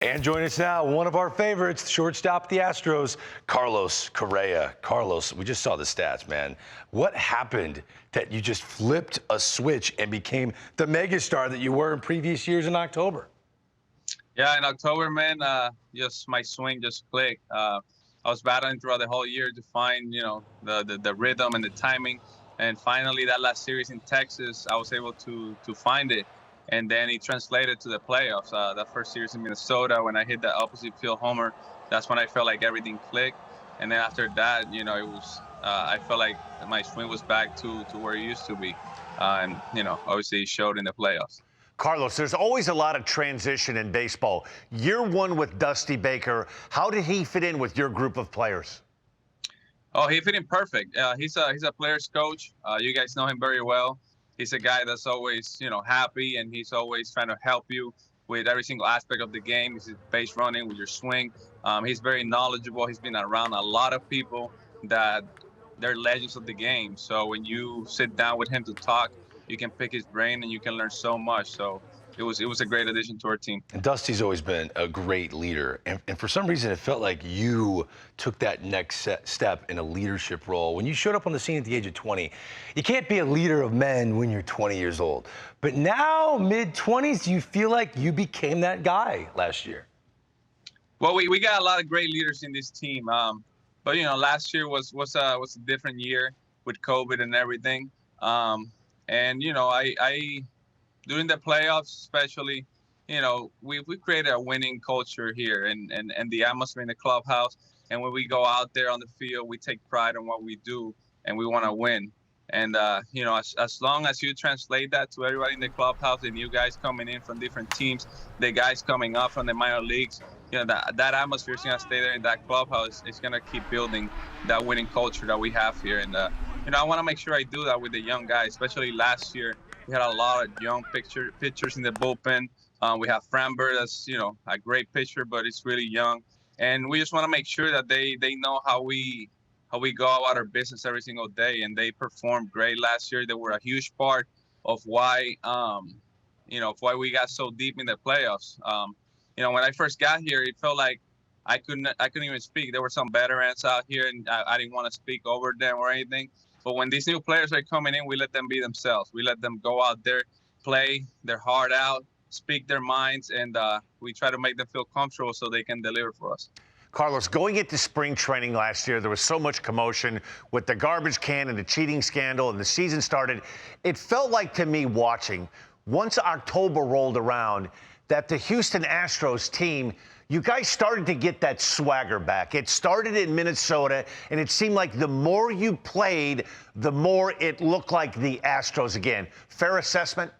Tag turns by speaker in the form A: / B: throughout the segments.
A: And join us now, one of our favorites, shortstop the Astros, Carlos Correa. Carlos, we just saw the stats, man. What happened that you just flipped a switch and became the megastar that you were in previous years in October?
B: Yeah, in October, man, just my swing just clicked. I was battling throughout the whole year to find, the rhythm and the timing. And finally, that last series in Texas, I was able to find it. And then it translated to the playoffs. That first series in Minnesota, when I hit that opposite field homer, that's when I felt like everything clicked. And then after that, it was I felt like my swing was back to where it used to be. And obviously, it showed in the playoffs.
C: Carlos, there's always a lot of transition in baseball. Year one with Dusty Baker, how did he fit in with your group of players?
B: Oh, he fit in perfect. He's a player's coach. You guys know him very well. He's a guy that's always, happy, and he's always trying to help you with every single aspect of the game. He's base running with your swing. He's very knowledgeable. He's been around a lot of people that they're legends of the game. So when you sit down with him to talk, you can pick his brain and you can learn so much. So it was a great addition to our team.
A: And Dusty's always been a great leader. And for some reason, it felt like you took that next step in a leadership role. When you showed up on the scene at the age of 20, you can't be a leader of men when you're 20 years old. But now, mid-20s, do you feel like you became that guy last year?
B: Well, we got a lot of great leaders in this team. But, last year was a different year with COVID and everything. And, I during the playoffs, especially, we created a winning culture here and the atmosphere in the clubhouse. And when we go out there on the field, we take pride in what we do and we want to win. And, as long as you translate that to everybody in the clubhouse, the new guys coming in from different teams, the guys coming up from the minor leagues, that atmosphere is going to stay there in that clubhouse. It's going to keep building that winning culture that we have here. And, I want to make sure I do that with the young guys, especially last year. We had a lot of young pitchers in the bullpen. We have Framber, that's, a great pitcher, but it's really young. And we just want to make sure that they know how we go about our business every single day. And they performed great last year. They were a huge part of why, why we got so deep in the playoffs. When I first got here, it felt like I couldn't even speak. There were some veterans out here, and I didn't want to speak over them or anything. But when these new players are coming in, we let them be themselves. We let them go out there, play their heart out, speak their minds, and we try to make them feel comfortable so they can deliver for us.
C: Carlos, going into spring training last year, there was so much commotion with the garbage can and the cheating scandal, and the season started. It felt like to me watching, once October rolled around, that the Houston Astros team, you guys started to get that swagger back. It started in Minnesota, and it seemed like the more you played, the more it looked like the Astros again. Fair assessment?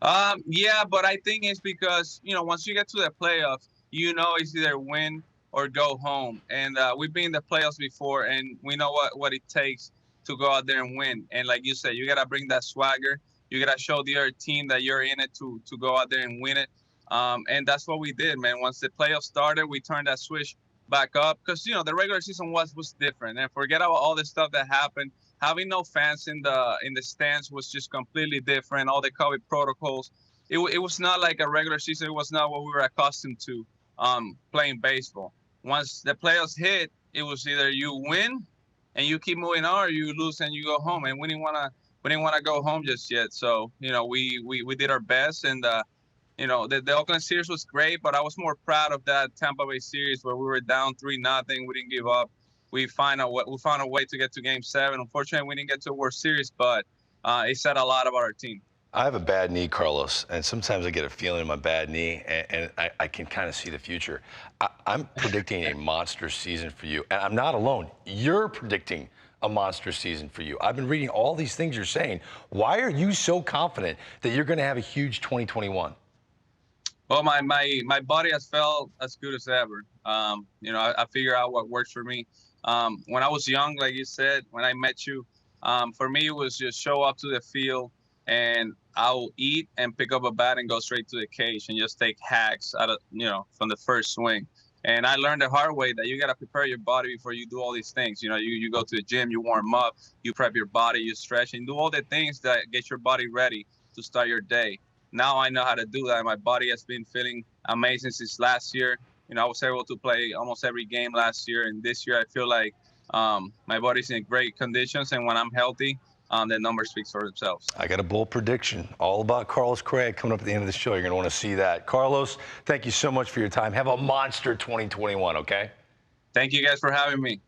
B: Yeah, but I think it's because, once you get to the playoffs, it's either win or go home. And we've been in the playoffs before, and we know what it takes to go out there and win. And like you said, you got to bring that swagger. You got to show the other team that you're in it to go out there and win it. And that's what we did, man. Once the playoffs started, we turned that switch back up because, the regular season was different. And forget about all the stuff that happened. Having no fans in the stands was just completely different. All the COVID protocols. It was not like a regular season. It was not what we were accustomed to playing baseball. Once the playoffs hit, it was either you win and you keep moving on, or you lose and you go home. And we didn't want to go home just yet. So, we did our best. And, the Oakland series was great, but I was more proud of that Tampa Bay series where we were down 3-0. We didn't give up. We found a way to get to Game 7. Unfortunately, we didn't get to a World Series, but it said a lot about our team.
A: I have a bad knee, Carlos, and sometimes I get a feeling in my bad knee, and I can kind of see the future. I'm predicting a monster season for you, and I'm not alone. You're predicting a monster season for you. I've been reading all these things you're saying. Why are you so confident that you're going to have a huge 2021?
B: Well, my body has felt as good as ever. I figure out what works for me. When I was young, like you said, when I met you, for me, it was just show up to the field and I'll eat and pick up a bat and go straight to the cage and just take hacks out of, from the first swing. And I learned the hard way that you got to prepare your body before you do all these things. You go to the gym, you warm up, you prep your body, you stretch, and do all the things that get your body ready to start your day. Now I know how to do that. My body has been feeling amazing since last year. You know, I was able to play almost every game last year, and this year I feel like my body's in great conditions, and when I'm healthy, the numbers speak for themselves.
A: I got a bold prediction all about Carlos Correa coming up at the end of the show. You're going to want to see that. Carlos, thank you so much for your time. Have a monster 2021, okay?
B: Thank you guys for having me.